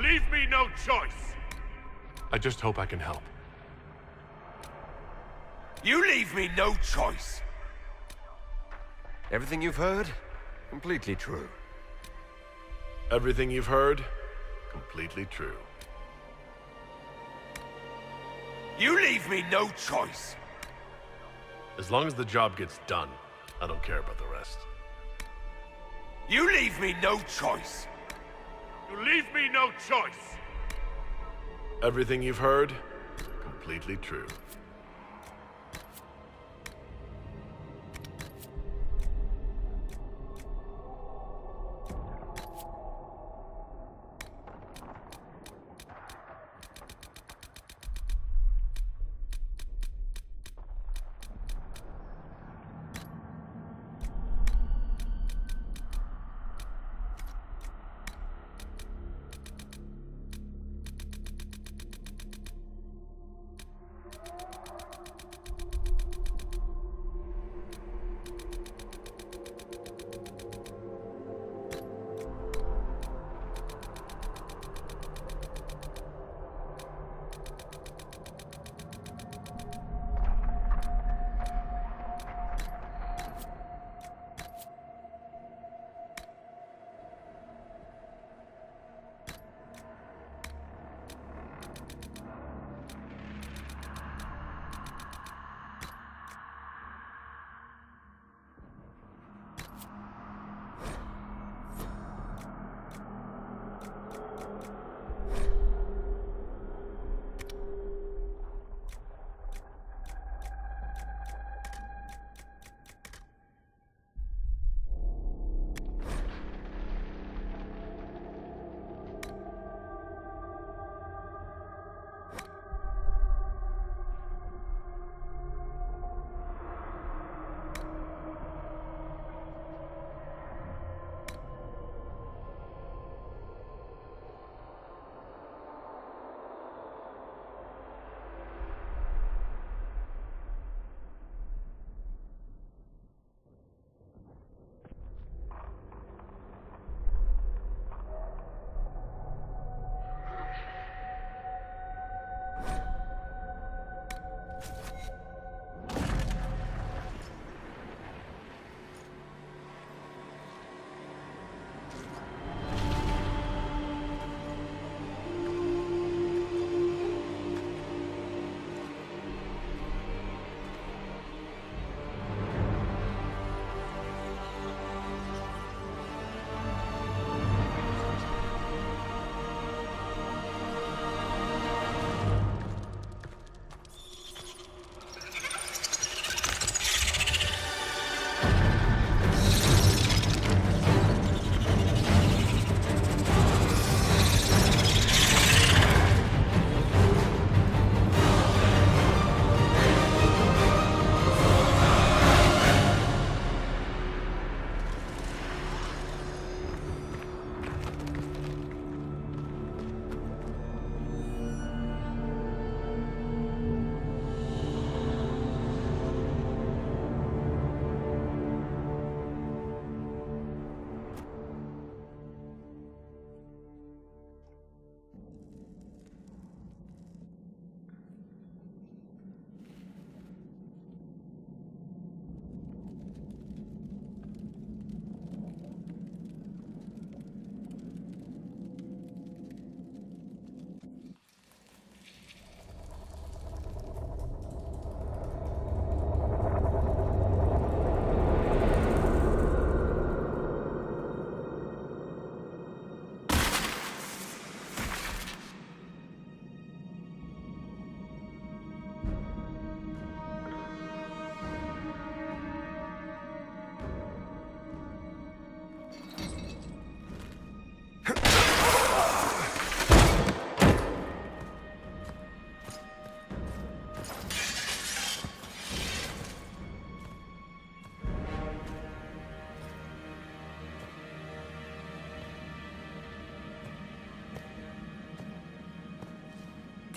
leave me no choice. I just hope I can help. You leave me no choice. Everything you've heard, completely true. Everything you've heard, completely true. You leave me no choice. As long as the job gets done, I don't care about the rest. You leave me no choice. You leave me no choice. Everything you've heard, completely true.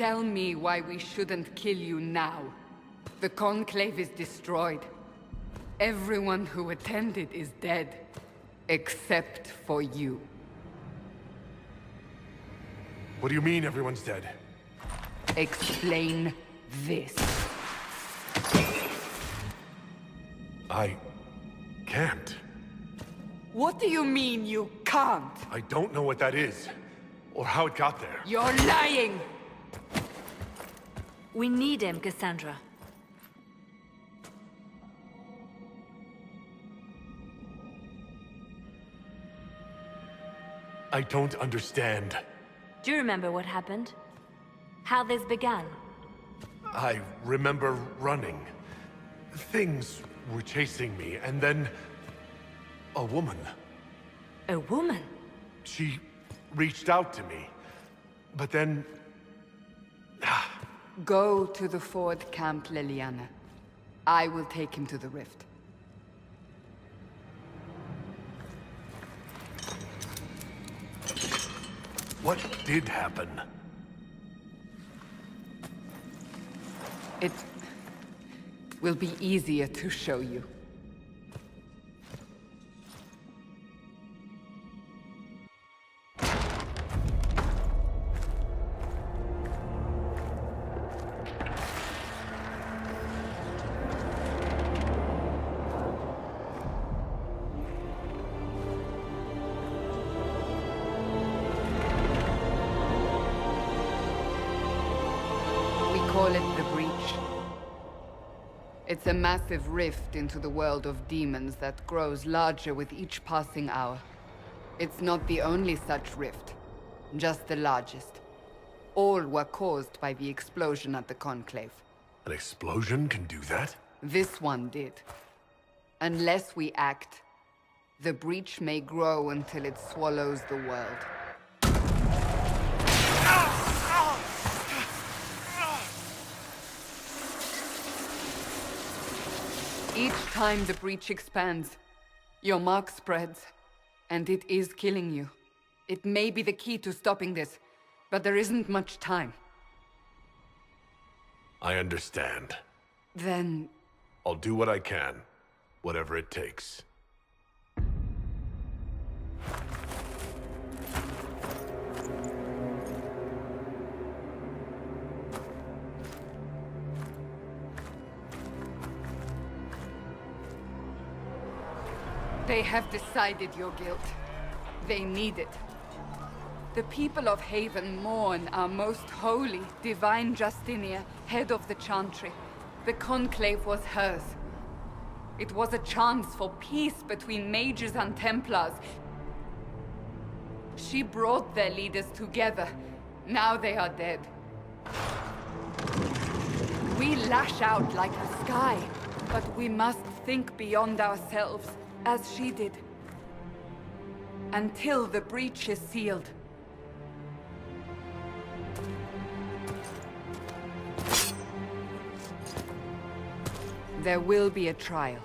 tell me why we shouldn't kill you now. The Conclave is destroyed. Everyone who attended is dead. Except for you. What do you mean everyone's dead? Explain this. I can't. What do you mean you can't? I don't know what that is, or how it got there. You're lying! We need him, Cassandra. I don't understand. Do you remember what happened? How this began? I remember running. Things were chasing me, and then... a woman. A woman? She reached out to me, but then... Go to the Ford Camp, Liliana. I will take him to the rift. What did happen? It will be easier to show you. Call it the Breach. It's a massive rift into the world of demons that grows larger with each passing hour. It's not the only such rift, just the largest. All were caused by the explosion at the Conclave. An explosion can do that? This one did. Unless we act, the Breach may grow until it swallows the world. Each time the Breach expands, your mark spreads, and it is killing you. It may be the key to stopping this, but there isn't much time. I understand. Then... I'll do what I can, whatever it takes. They have decided your guilt. They need it. The people of Haven mourn our most holy, divine Justinia, head of the Chantry. The Conclave was hers. It was a chance for peace between mages and Templars. She brought their leaders together. Now they are dead. We lash out like the sky, but we must think beyond ourselves. As she did. Until the breach is sealed. There will be a trial.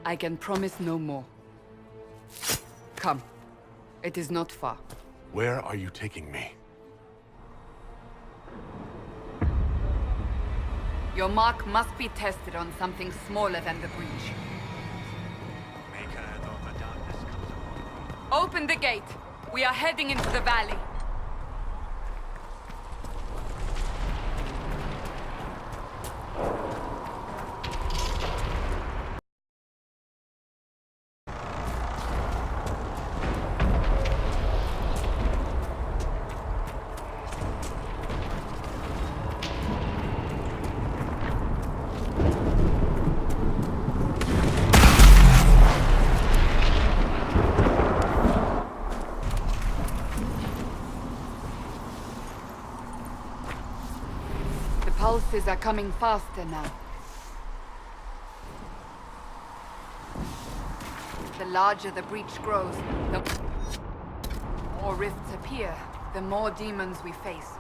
I can promise no more. Come. It is not far. Where are you taking me? Your mark must be tested on something smaller than the breach. Open the gate. We are heading into the valley. Pulses are coming faster now. The larger the breach grows, the more rifts appear, the more demons we face.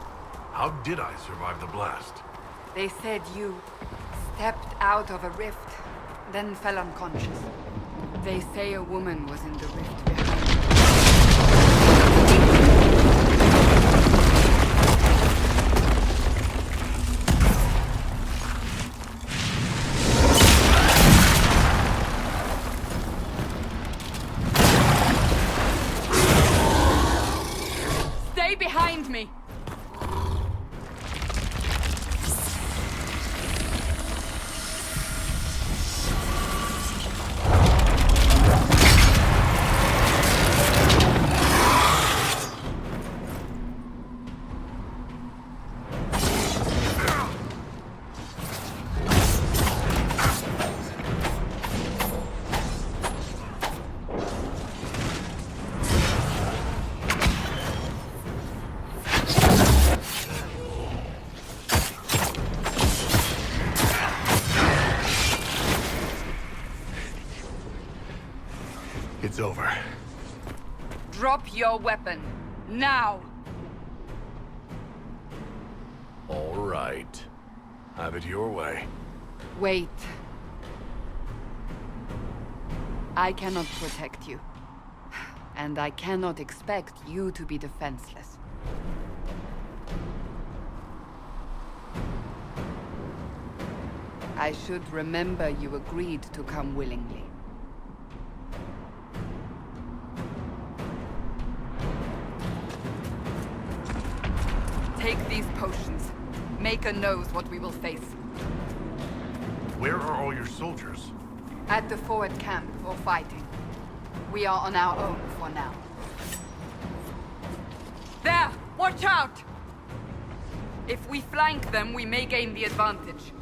How did I survive the blast? They said you stepped out of a rift, then fell unconscious. They say a woman was in the rift behind you. It's over. Drop your weapon. Now! All right. Have it your way. Wait. I cannot protect you. And I cannot expect you to be defenseless. I should remember you agreed to come willingly. Take these potions. Maker knows what we will face. Where are all your soldiers? At the forward camp, or fighting. We are on our own for now. There! Watch out! If we flank them, we may gain the advantage.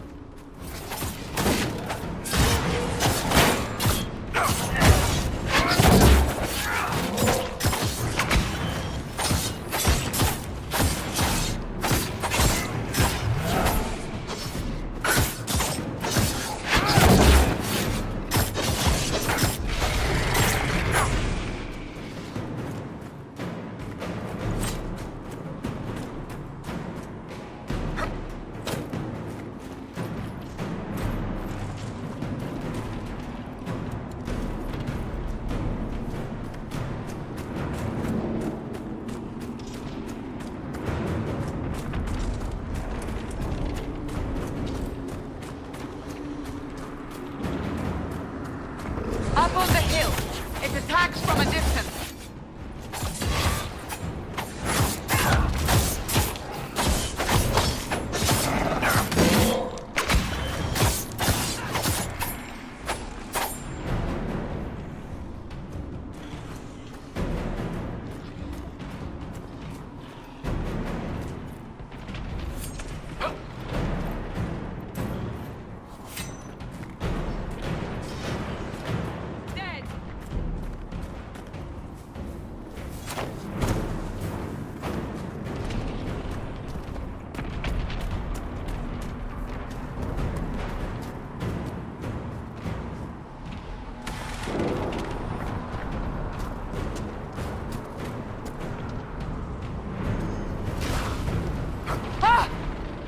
Up on the hill. It attacks from a distance.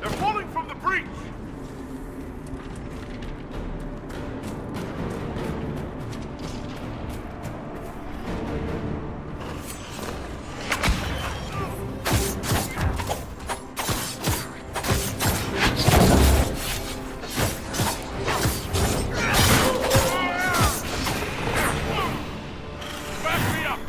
They're falling from the breach! Back me up!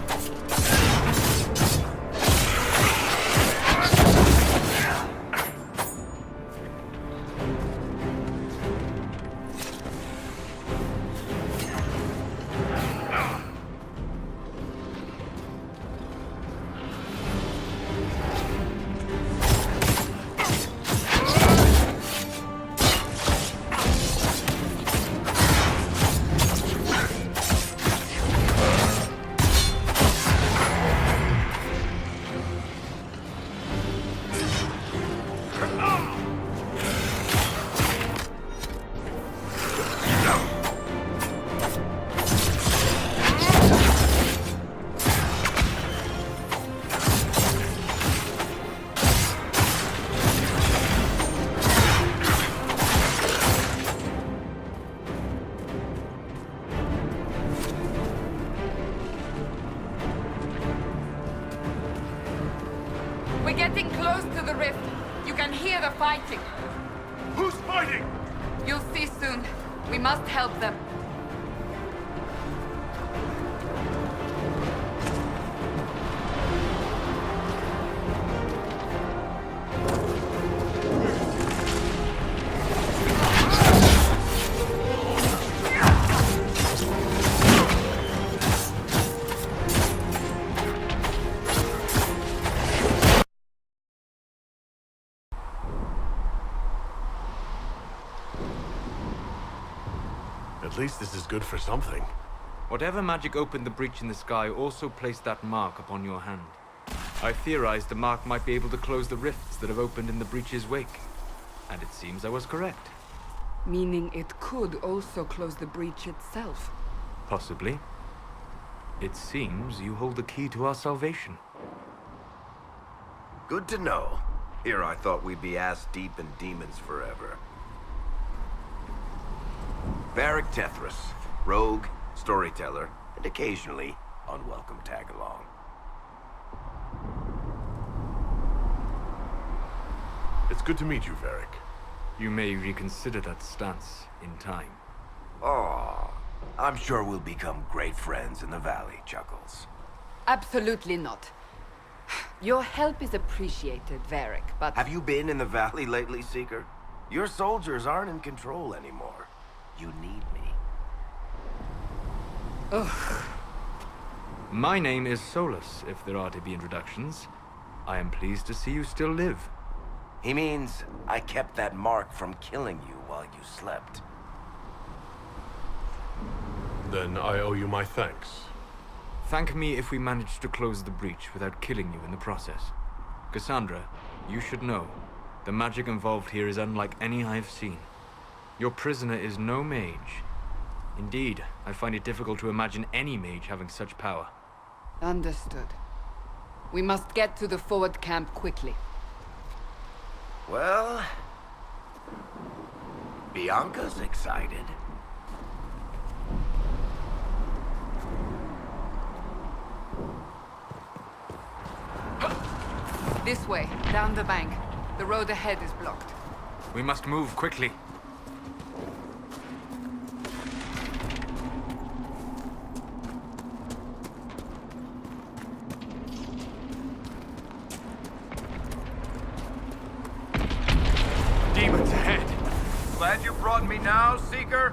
We're getting close to the rift. You can hear the fighting. Who's fighting? You'll see soon. We must help them. At least this is good for something. Whatever magic opened the breach in the sky also placed that mark upon your hand. I theorized the mark might be able to close the rifts that have opened in the breach's wake. And it seems I was correct. Meaning it could also close the breach itself. Possibly. It seems you hold the key to our salvation. Good to know. Here I thought we'd be ass-deep in demons forever. Varric Tethras, rogue, storyteller, and occasionally unwelcome tag-along. It's good to meet you, Varric. You may reconsider that stance in time. Oh, I'm sure we'll become great friends in the valley, Chuckles. Absolutely not. Your help is appreciated, Varric, but... Have you been in the valley lately, Seeker? Your soldiers aren't in control anymore. You need me. Ugh. My name is Solus, if there are to be introductions. I am pleased to see you still live. He means I kept that mark from killing you while you slept. Then I owe you my thanks. Thank me if we manage to close the breach without killing you in the process. Cassandra, you should know, the magic involved here is unlike any I've seen. Your prisoner is no mage. Indeed, I find it difficult to imagine any mage having such power. Understood. We must get to the forward camp quickly. Well... Bianca's excited. This way, down the bank. The road ahead is blocked. We must move quickly. Demons ahead! Glad you brought me now, Seeker?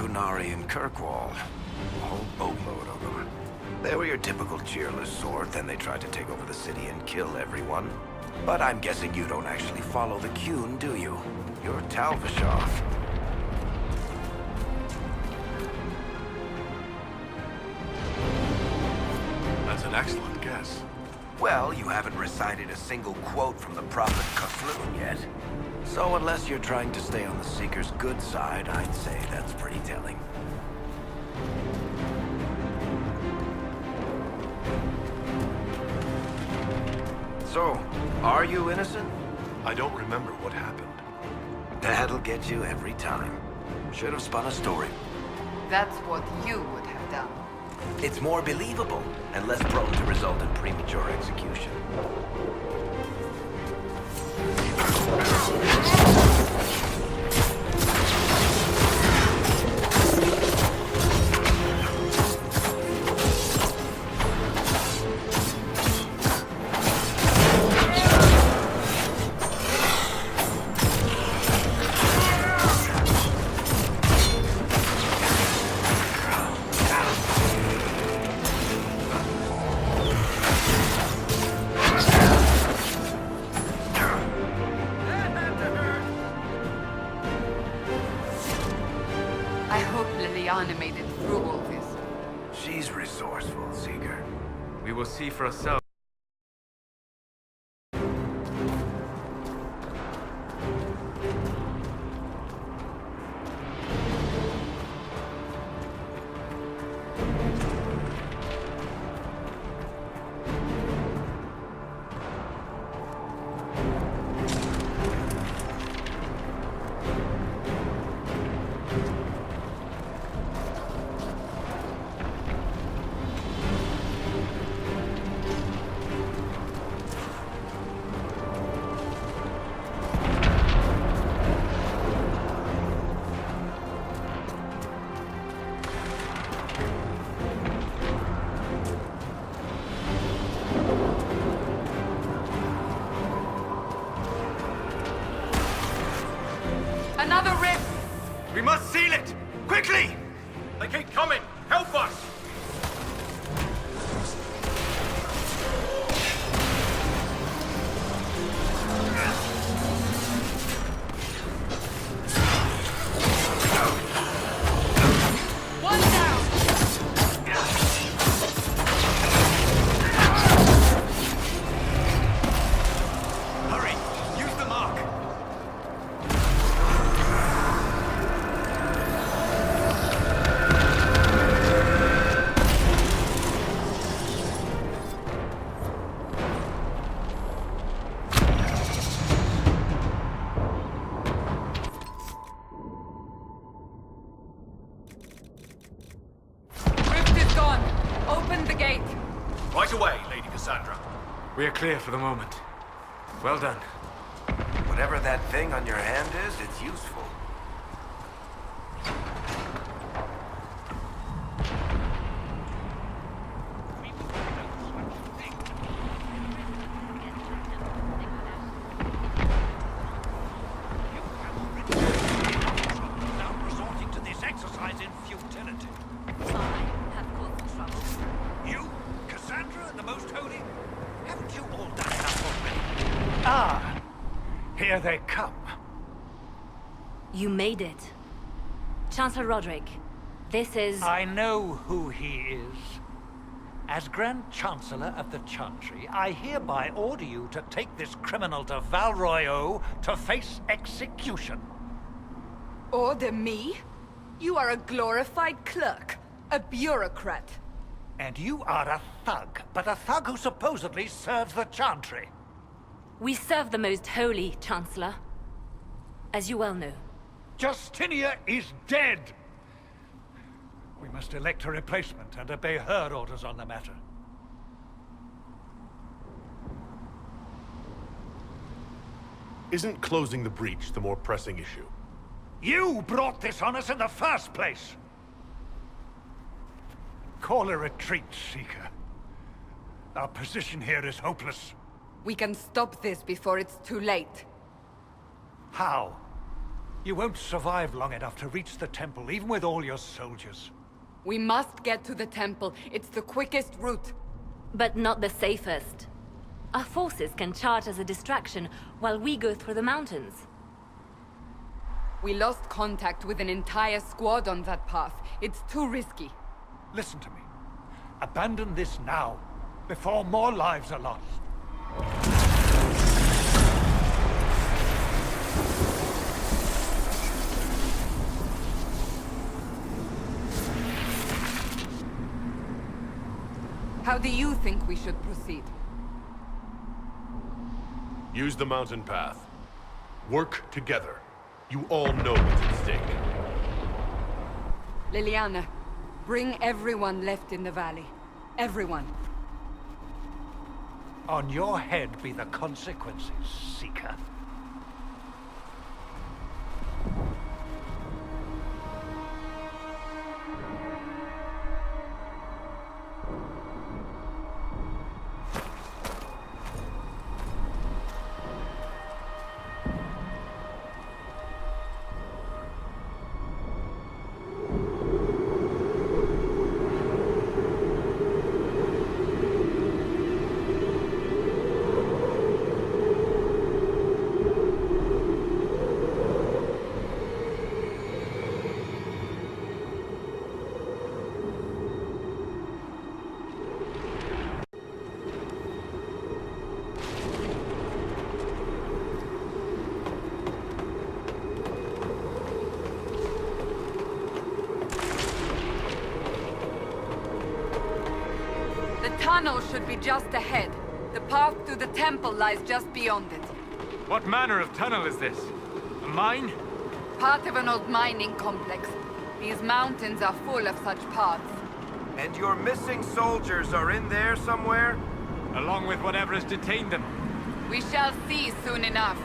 Kunari and Kirkwall. A whole boatload of them. They were your typical cheerless sort, then they tried to take over the city and kill everyone. But I'm guessing you don't actually follow the Qun, do you? You're Talvashov. That's an excellent guess. Well, you haven't recited a single quote from the Prophet Kaflun yet. So unless you're trying to stay on the Seeker's good side, I'd say that's pretty telling. So, are you innocent? I don't remember what happened. That'll get you every time. Should have spun a story. That's what you would have done. It's more believable, and less prone to result in premature execution. Made it through all this. She's resourceful, Seeker. We will see for ourselves. Another rift! We must seal it! Quickly! They keep coming! Help us! One down! Hurry! Use the mark! Rift is gone. Open the gate. Right away, Lady Cassandra. We are clear for the moment. Well done. Whatever that thing on your hand is, it's useful. Without resorting to this exercise in futility. I have caused trouble. You, Cassandra, and the Most Holy? Haven't you all done enough already? Ah, here they come. You made it. Chancellor Roderick, this is... I know who he is. As Grand Chancellor of the Chantry, I hereby order you to take this criminal to Val Royeaux to face execution. Order me? You are a glorified clerk. A bureaucrat. And you are a thug, but a thug who supposedly serves the Chantry. We serve the Most Holy, Chancellor. As you well know. Justinia is dead! We must elect a replacement and obey her orders on the matter. Isn't closing the breach the more pressing issue? You brought this on us in the first place! Call a retreat, Seeker. Our position here is hopeless. We can stop this before it's too late. How? You won't survive long enough to reach the temple, even with all your soldiers. We must get to the temple. It's the quickest route. But not the safest. Our forces can charge as a distraction while we go through the mountains. We lost contact with an entire squad on that path. It's too risky. Listen to me. Abandon this now, before more lives are lost. How do you think we should proceed? Use the mountain path. Work together. You all know what's at stake. Liliana, bring everyone left in the valley. Everyone. On your head be the consequences, Seeker. The tunnel should be just ahead. The path to the temple lies just beyond it. What manner of tunnel is this? A mine? Part of an old mining complex. These mountains are full of such paths. And your missing soldiers are in there somewhere? Along with whatever has detained them. We shall see soon enough.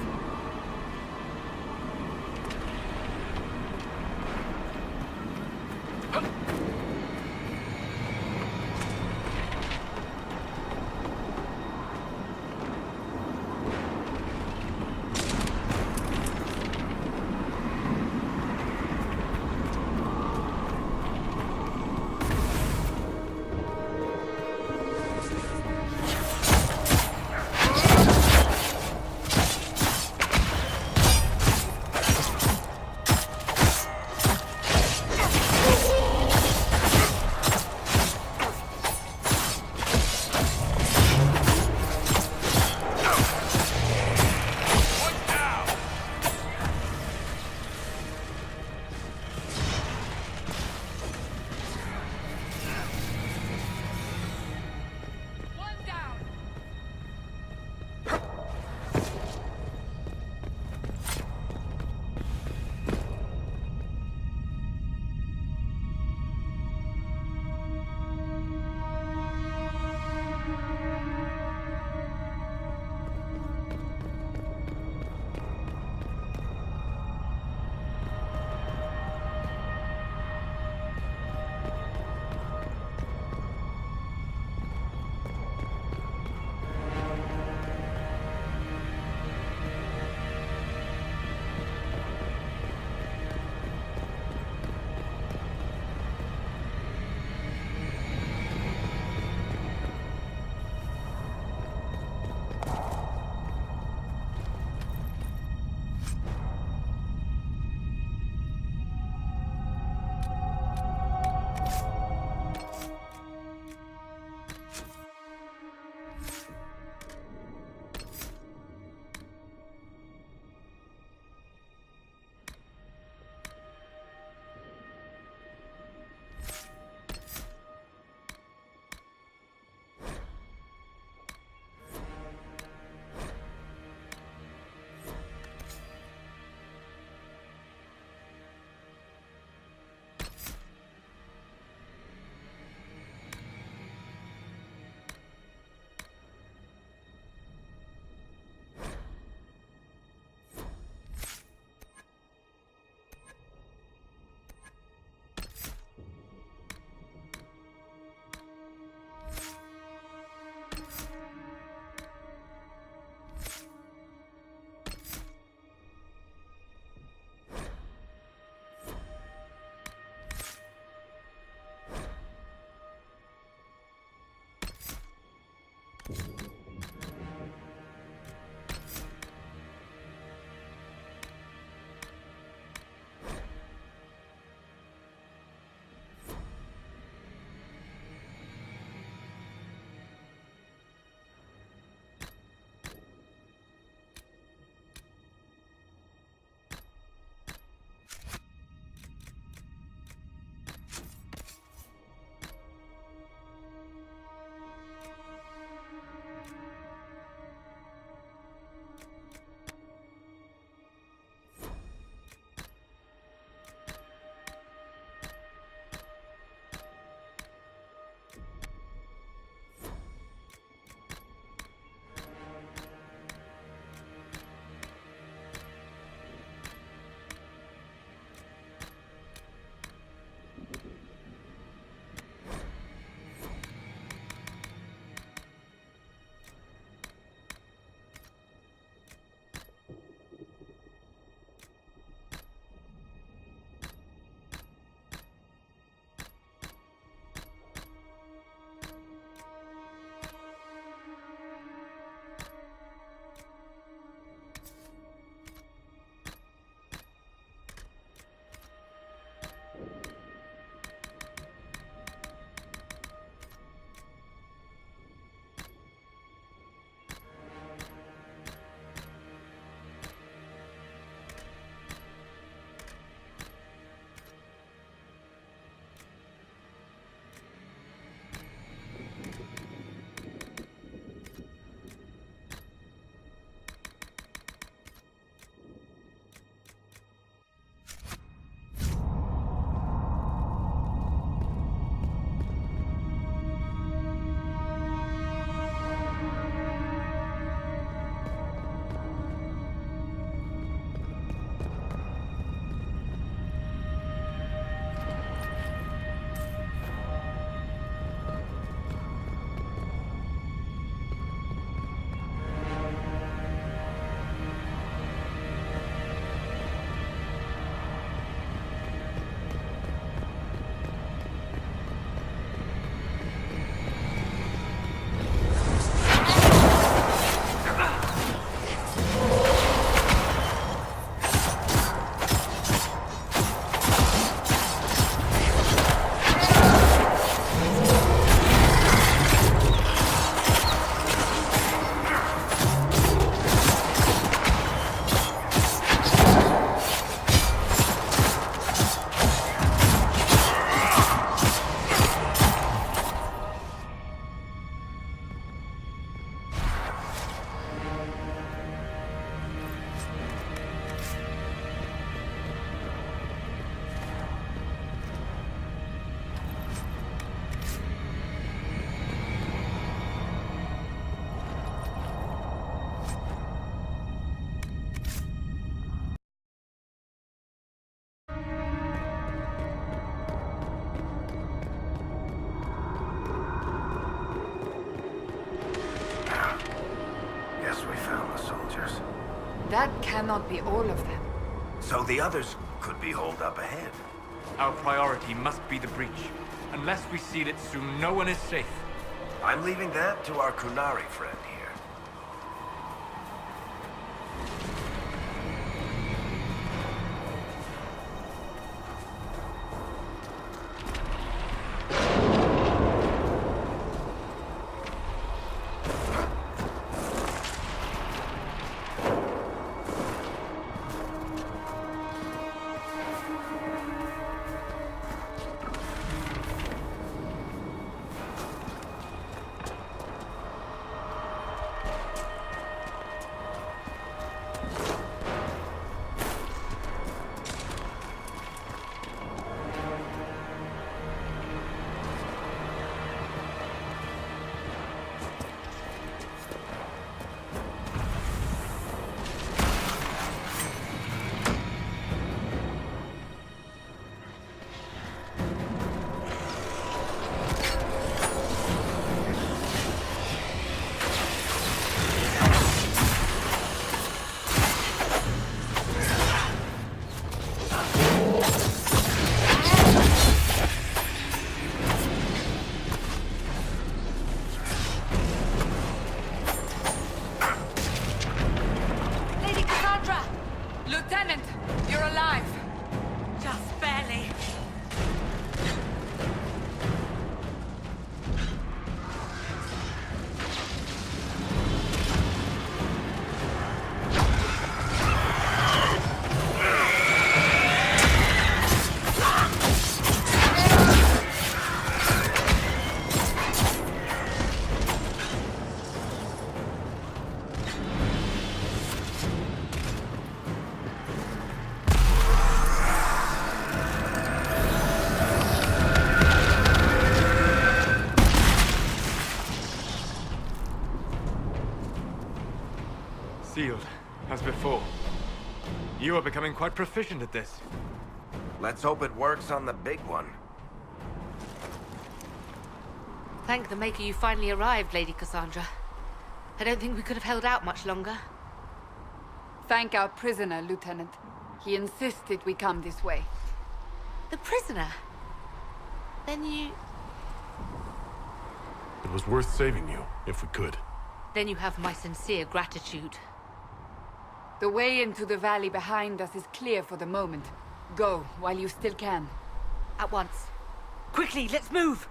That cannot be all of them. So the others could be holed up ahead. Our priority must be the breach. Unless we seal it soon, no one is safe. I'm leaving that to our Kunari friend here. Sealed, as before. You are becoming quite proficient at this. Let's hope it works on the big one. Thank the Maker you finally arrived, Lady Cassandra. I don't think we could have held out much longer. Thank our prisoner, Lieutenant. He insisted we come this way. The prisoner? Then you... It was worth saving you, if we could. Then you have my sincere gratitude. The way into the valley behind us is clear for the moment. Go, while you still can. At once. Quickly, let's move!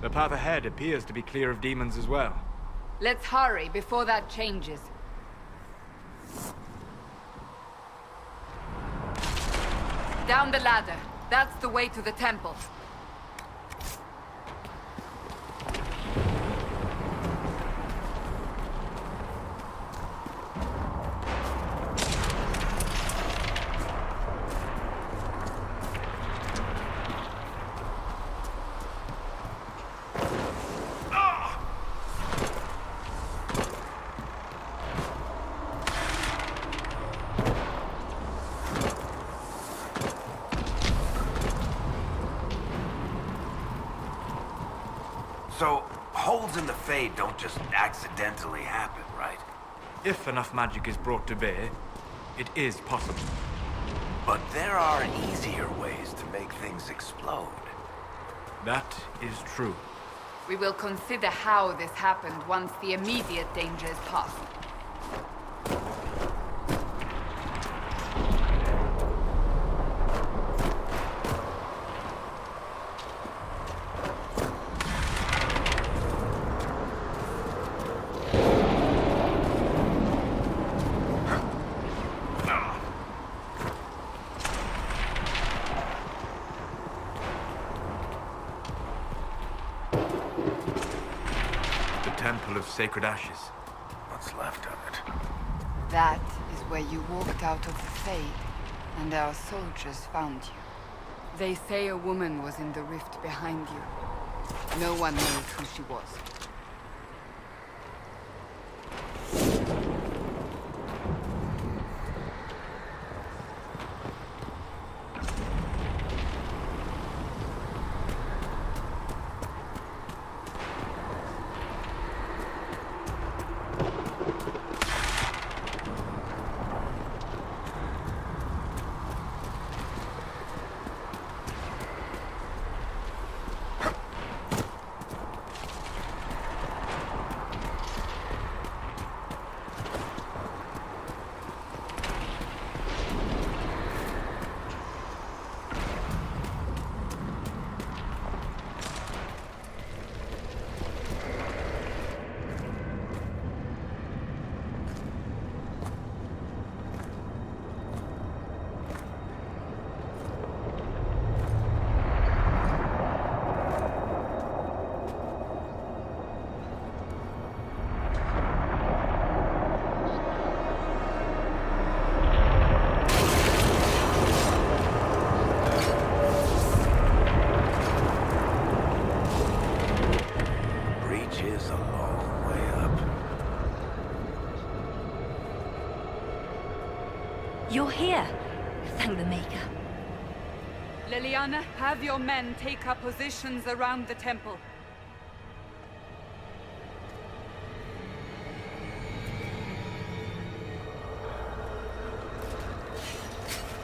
The path ahead appears to be clear of demons as well. Let's hurry before that changes. Down the ladder. That's the way to the temple. So, holes in the Fade don't just accidentally happen, right? If enough magic is brought to bear, it is possible. But there are easier ways to make things explode. That is true. We will consider how this happened once the immediate danger is past. Temple of Sacred Ashes. What's left of it? That is where you walked out of the Fade, and our soldiers found you. They say a woman was in the rift behind you. No one knows who she was. breach is a long way up. You're here. Thank the Maker. Liliana, have your men take up positions around the temple.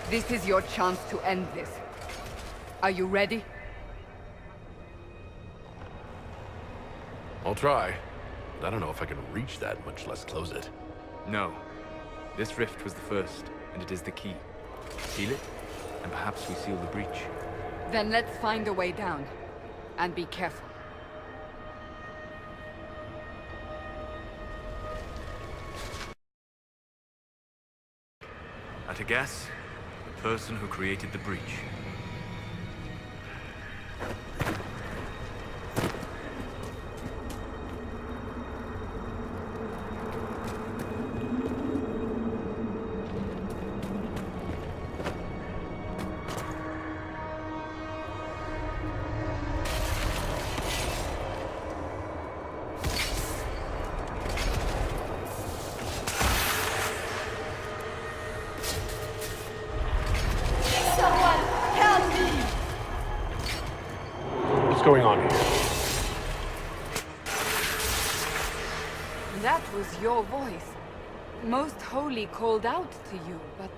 This is your chance to end this. Are you ready? I'll try, but I don't know if I can reach that, much less close it. No. This rift was the first, and it is the key. Seal it, and perhaps we seal the breach. Then let's find a way down. And be careful. At a guess, the person who created the breach. What's going on here? That was your voice. Most Holy called out to you, but...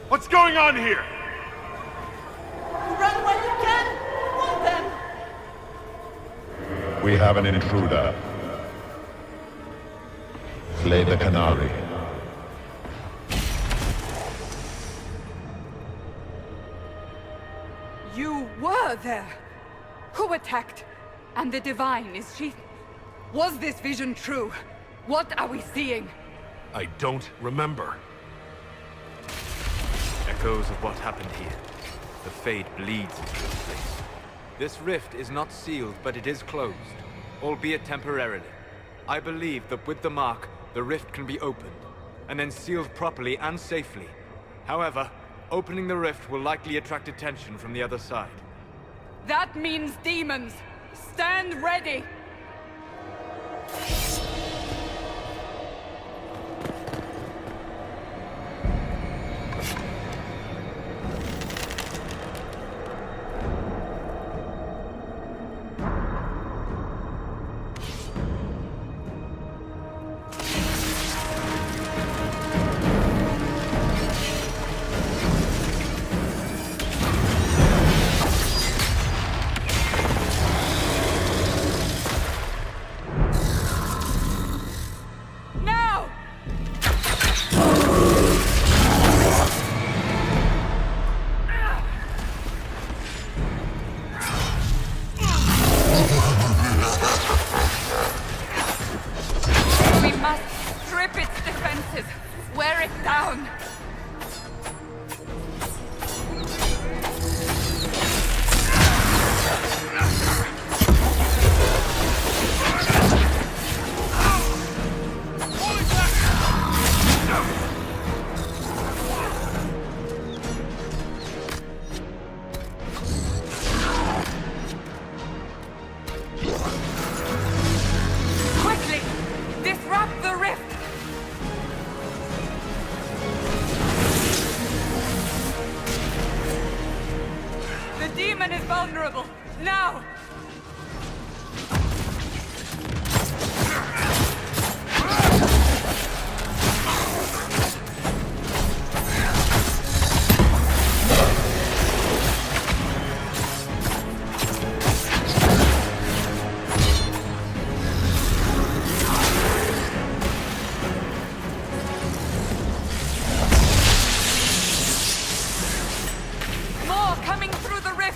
What's going on here? Run when you can! Hold them! We have an intruder. Slay the canary. You were there! Who attacked? And the Divine, is she... Was this vision true? What are we seeing? I don't remember. Echoes of what happened here. The fade bleeds into this place. This rift is not sealed, but it is closed, albeit temporarily. I believe that with the mark, the rift can be opened, and then sealed properly and safely. However, opening the rift will likely attract attention from the other side. That means demons! Stand ready! Vulnerable! Now! More coming through the rift!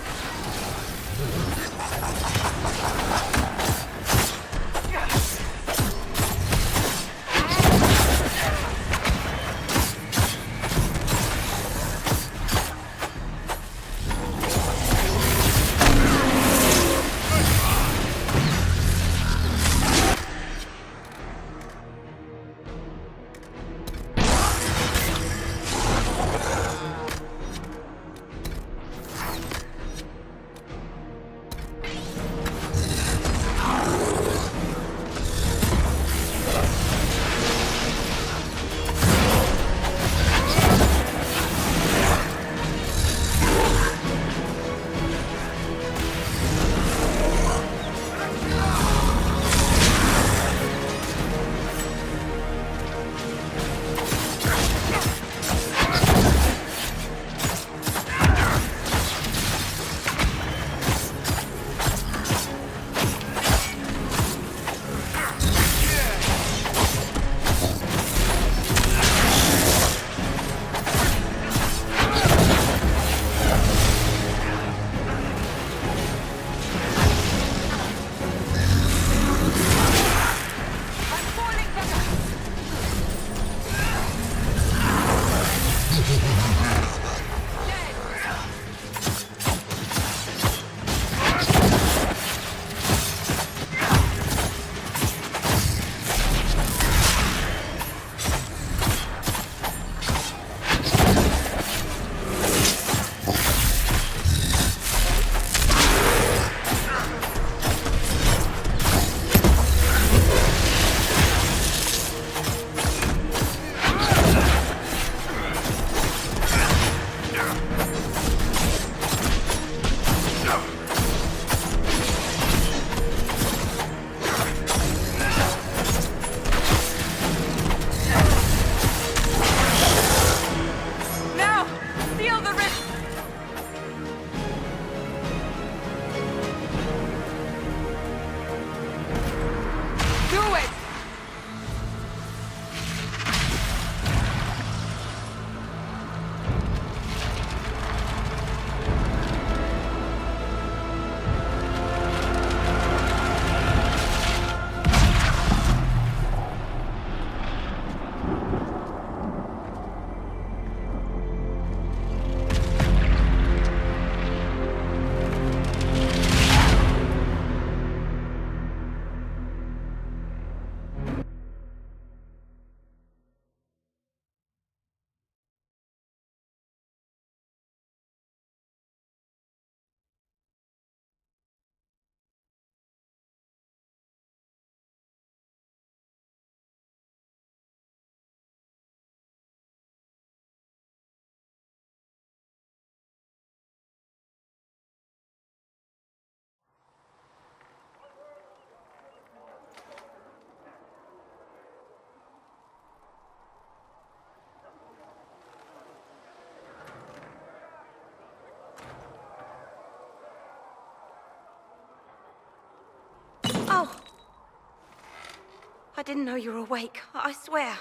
didn't know you were awake, I swear.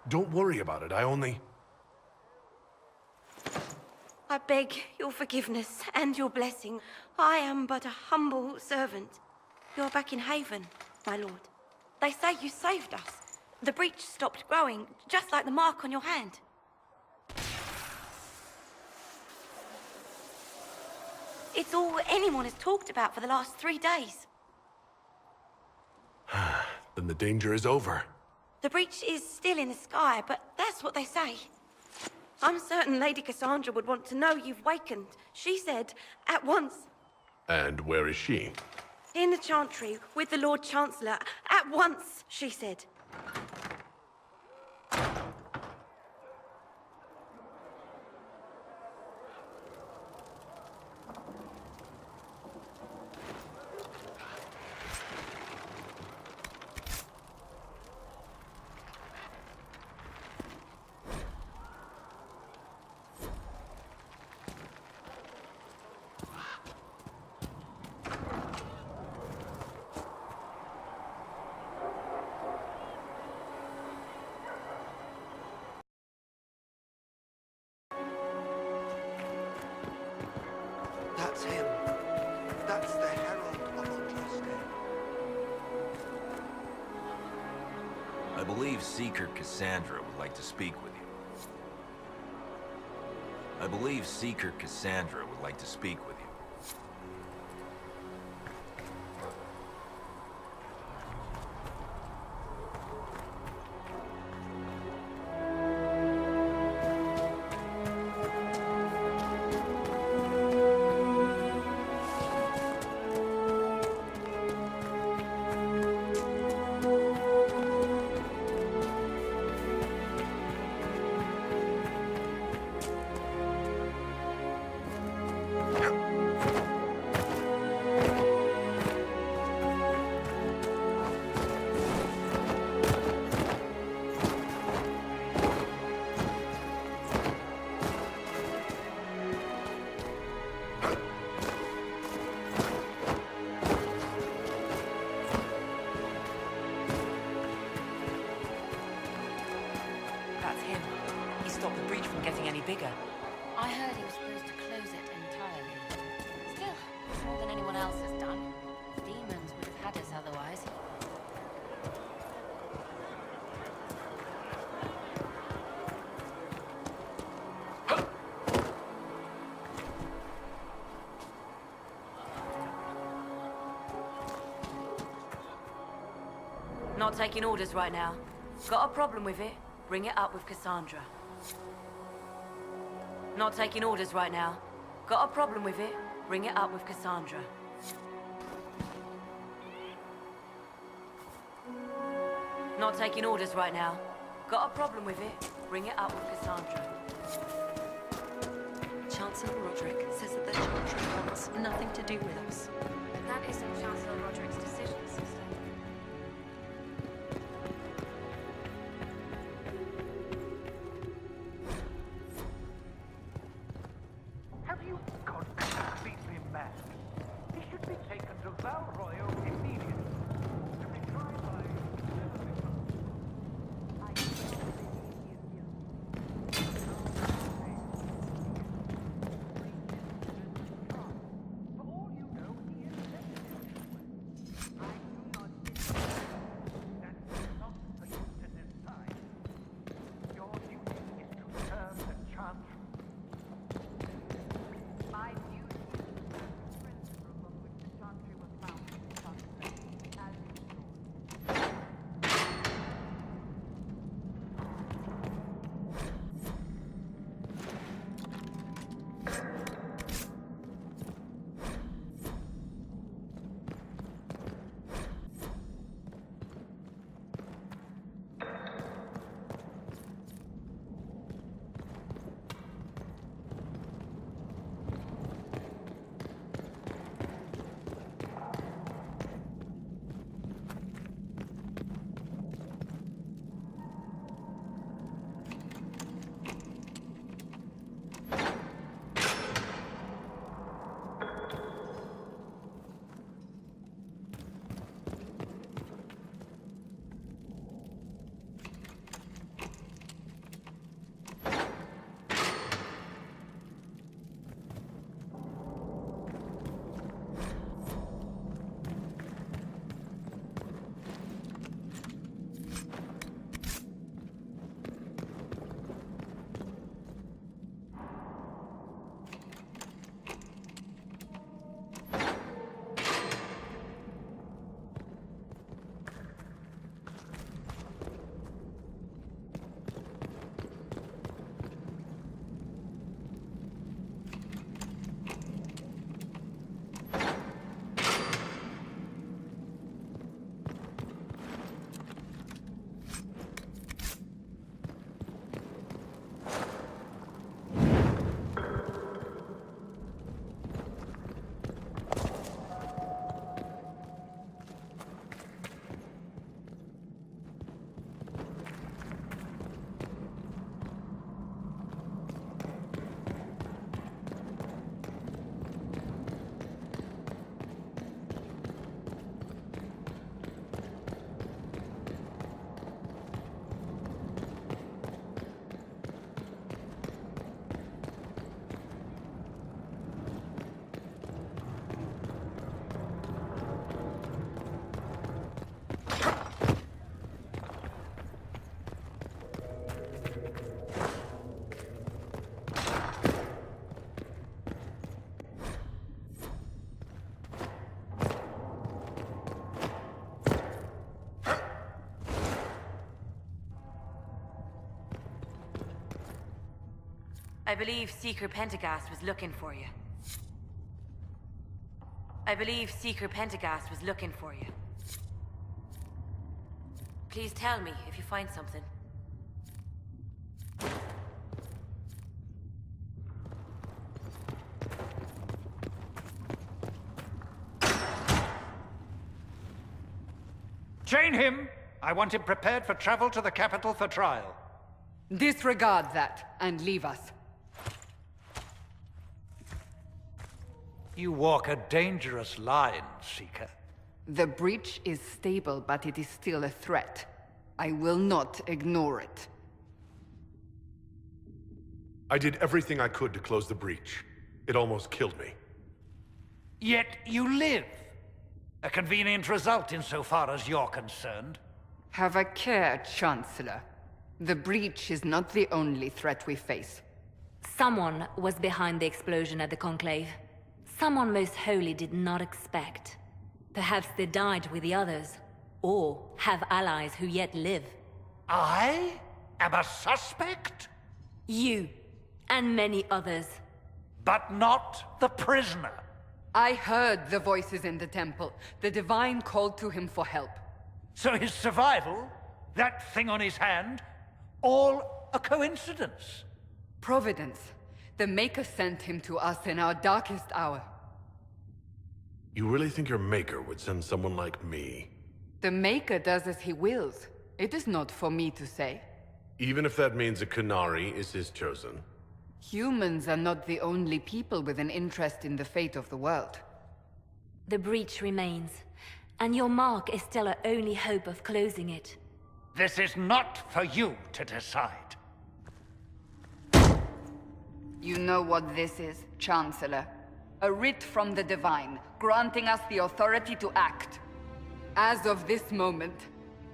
Don't worry about it, I only... I beg your forgiveness and your blessing. I am but a humble servant. You're back in Haven, my lord. They say you saved us. The breach stopped growing, just like the mark on your hand. It's all anyone has talked about for the last 3 days. Then the danger is over. The breach is still in the sky, but that's what they say. I'm certain Lady Cassandra would want to know you've wakened. She said, at once. And where is she? In the Chantry, with the Lord Chancellor. At once, she said. That's him. That's the Herald of Ultraste. I believe Seeker Cassandra would like to speak with you. I believe Seeker Cassandra would like to speak with you. That's him. He stopped the breach from getting any bigger. I heard he was supposed to close it entirely. Still, it's more than anyone else has done. Demons would have had us otherwise. Not taking orders right now. Got a problem with it? Bring it up with Cassandra. Not taking orders right now. Got a problem with it? Bring it up with Cassandra. Not taking orders right now. Got a problem with it? Bring it up with Cassandra. Chancellor Roderick says that the Chantry wants nothing to do with us. That isn't Chancellor Roderick's decision, sister. Have you gone completely mad? He should be taken to Val Royal immediately. To be tried by... For all you know, he is dead. I do I believe Seeker Pentagast was looking for you. I believe Seeker Pentagast was looking for you. Please tell me if you find something. Chain him! I want him prepared for travel to the capital for trial. Disregard that, and leave us. You walk a dangerous line, Seeker. The breach is stable, but it is still a threat. I will not ignore it. I did everything I could to close the breach. It almost killed me. Yet you live. A convenient result insofar as you're concerned. Have a care, Chancellor. The breach is not the only threat we face. Someone was behind the explosion at the Conclave. Someone Most Holy did not expect. Perhaps they died with the others, or have allies who yet live. I am a suspect? You, and many others. But not the prisoner. I heard the voices in the temple. The Divine called to him for help. So his survival, that thing on his hand, all a coincidence? Providence. The Maker sent him to us in our darkest hour. You really think your Maker would send someone like me? The Maker does as he wills. It is not for me to say. Even if that means a Qunari is his chosen? Humans are not the only people with an interest in the fate of the world. The breach remains, and your mark is still our only hope of closing it. This is not for you to decide. You know what this is, Chancellor. A writ from the Divine, granting us the authority to act. As of this moment,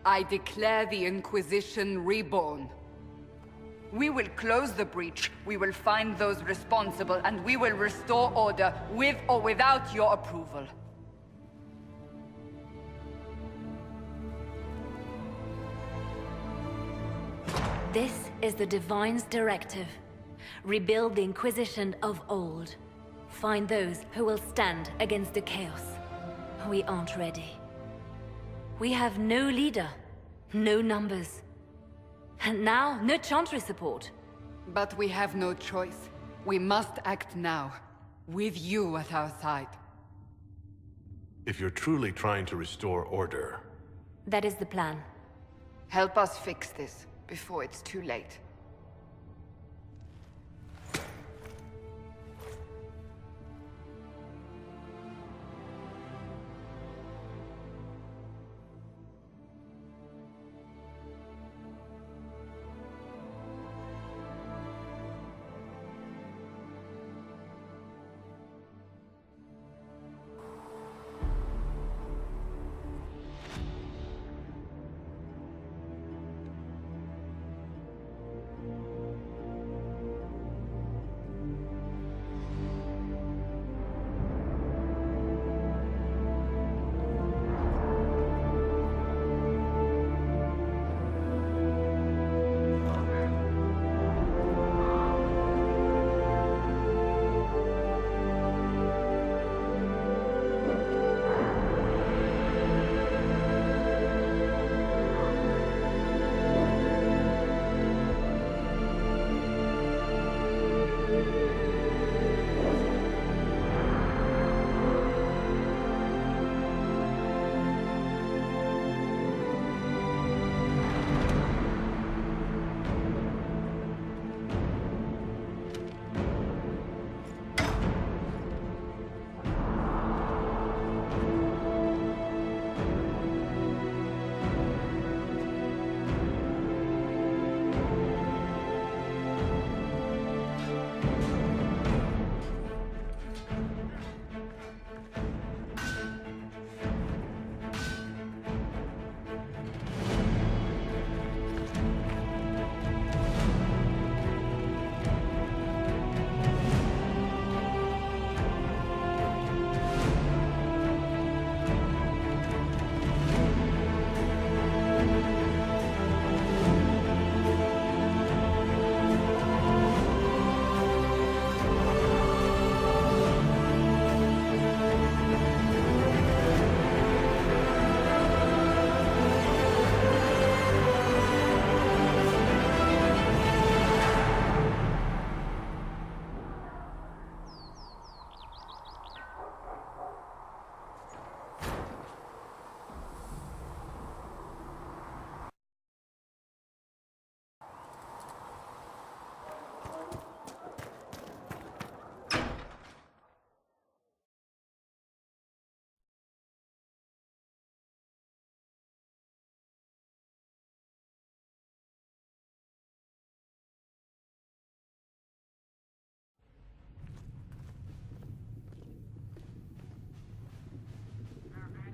I declare the Inquisition reborn. We will close the breach, we will find those responsible, and we will restore order with or without your approval. This is the Divine's directive. Rebuild the Inquisition of old. Find those who will stand against the chaos. We aren't ready. We have no leader, no numbers. And now, no Chantry support. But we have no choice. We must act now, with you at our side. If you're truly trying to restore order... That is the plan. Help us fix this, before it's too late.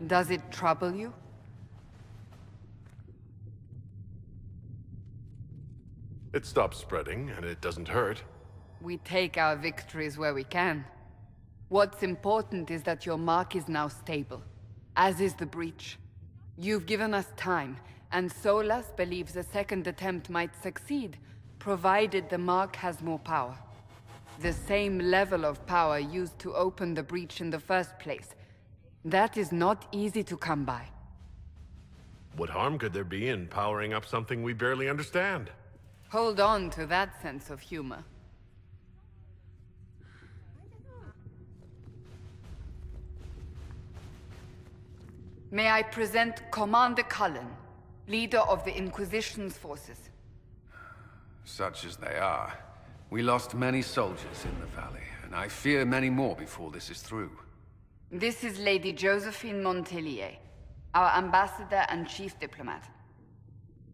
Does it trouble you? It stops spreading, and it doesn't hurt. We take our victories where we can. What's important is that your mark is now stable, as is the breach. You've given us time, and Solas believes a second attempt might succeed, provided the mark has more power. The same level of power used to open the breach in the first place. That is not easy to come by. What harm could there be in powering up something we barely understand? Hold on to that sense of humor. May I present Commander Cullen, leader of the Inquisition's forces. Such as they are. We lost many soldiers in the valley, and I fear many more before this is through. This is Lady Josephine Montelier, our ambassador and chief diplomat.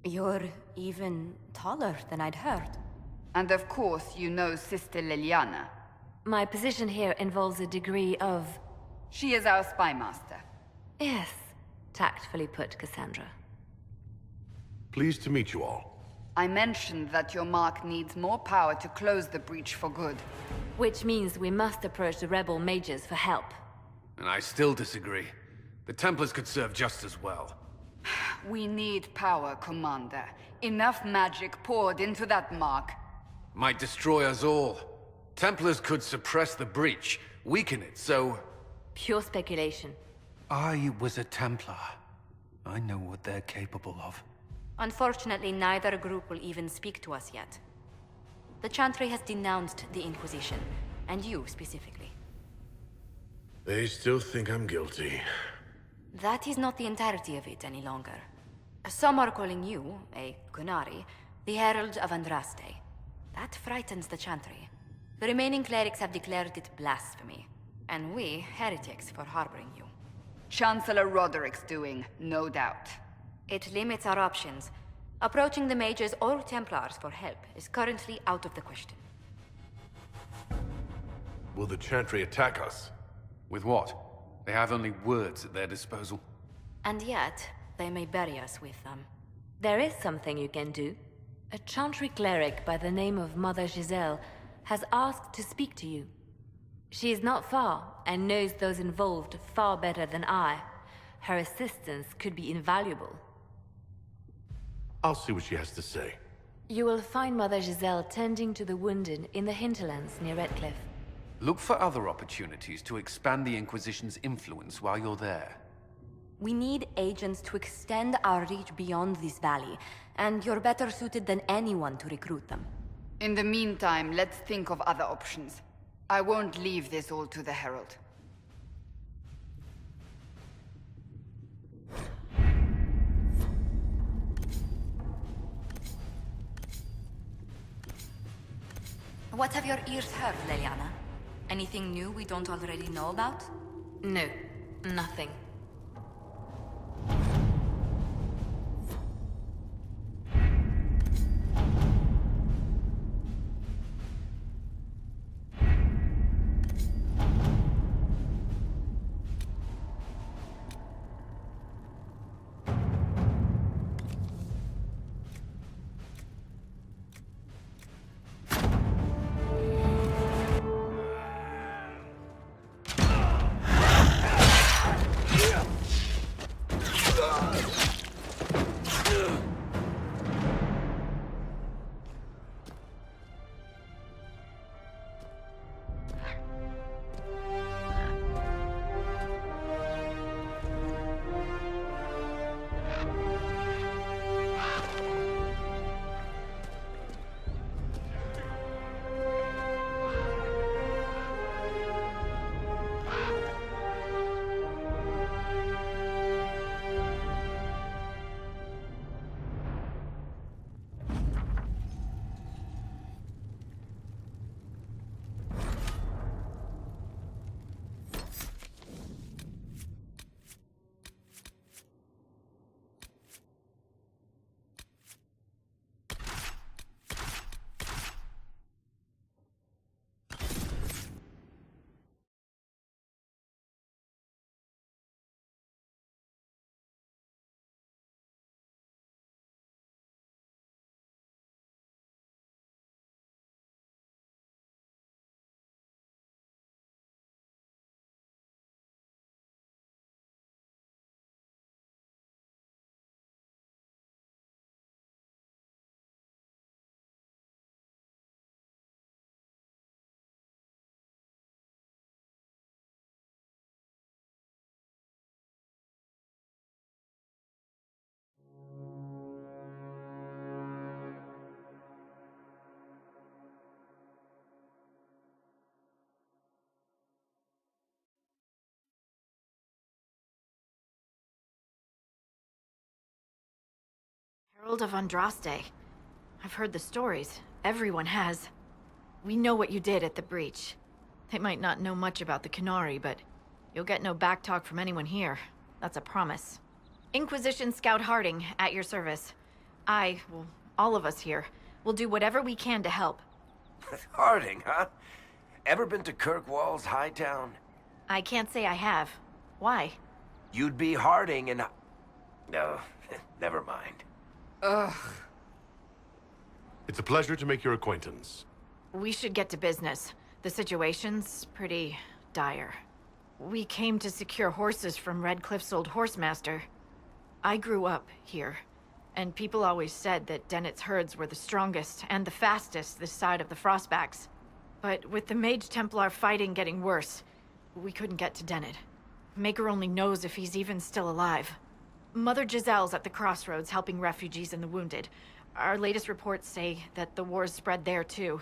You're even taller than I'd heard. And of course, you know Sister Liliana. My position here involves a degree of... She is our spy master. Yes, tactfully put, Cassandra. Pleased to meet you all. I mentioned that your mark needs more power to close the breach for good. Which means we must approach the rebel mages for help. And I still disagree. The Templars could serve just as well. We need power, Commander. Enough magic poured into that mark. Might destroy us all. Templars could suppress the breach, weaken it, so... Pure speculation. I was a Templar. I know what they're capable of. Unfortunately, neither group will even speak to us yet. The Chantry has denounced the Inquisition, and you specifically. They still think I'm guilty. That is not the entirety of it any longer. Some are calling you, a Kunari, the Herald of Andraste. That frightens the Chantry. The remaining clerics have declared it blasphemy, and we, heretics, for harboring you. Chancellor Roderick's doing, no doubt. It limits our options. Approaching the mages or Templars for help is currently out of the question. Will the Chantry attack us? With what? They have only words at their disposal. And yet, they may bury us with them. There is something you can do. A Chantry cleric by the name of Mother Giselle has asked to speak to you. She is not far, and knows those involved far better than I. Her assistance could be invaluable. I'll see what she has to say. You will find Mother Giselle tending to the wounded in the hinterlands near Redcliffe. Look for other opportunities to expand the Inquisition's influence while you're there. We need agents to extend our reach beyond this valley, and you're better suited than anyone to recruit them. In the meantime, let's think of other options. I won't leave this all to the Herald. What have your ears heard, Liliana? Anything new we don't already know about? No, nothing. World of Andraste. I've heard the stories. Everyone has. We know what you did at the breach. They might not know much about the Canary, but you'll get no backtalk from anyone here. That's a promise. Inquisition Scout Harding, at your service. Well, all of us here, will do whatever we can to help. Harding, huh? Ever been to Kirkwall's Hightown? I can't say I have. Why? You'd be Harding and... No, never mind. Ugh. It's a pleasure to make your acquaintance. We should get to business. The situation's pretty dire. We came to secure horses from Redcliffe's old horsemaster. I grew up here, and people always said that Dennett's herds were the strongest and the fastest this side of the Frostbacks. But with the Mage Templar fighting getting worse, we couldn't get to Dennett. Maker only knows if he's even still alive. Mother Giselle's at the crossroads helping refugees and the wounded. Our latest reports say that the war's spread there too.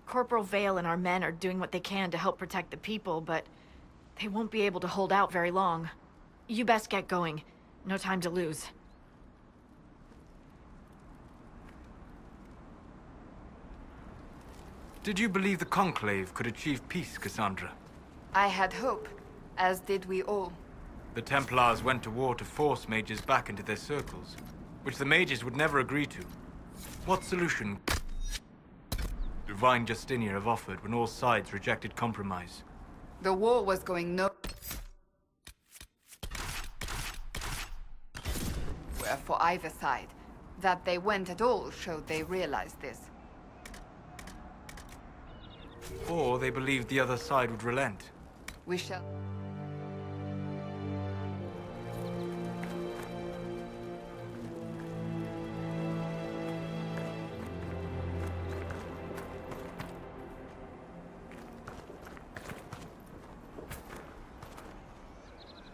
Corporal Vale and our men are doing what they can to help protect the people, but they won't be able to hold out very long. You best get going. No time to lose. Did you believe the Conclave could achieve peace, Cassandra? I had hope, as did we all. The Templars went to war to force mages back into their circles, which the mages would never agree to. What solution Divine Justinia have offered when all sides rejected compromise? The war was going nowhere for either side. That they went at all showed they realized this. Or they believed the other side would relent. We shall...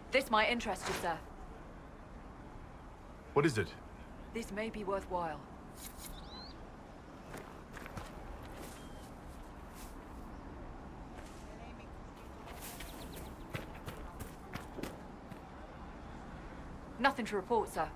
This might interest you, sir. What is it? This may be worthwhile. Nothing to report, sir.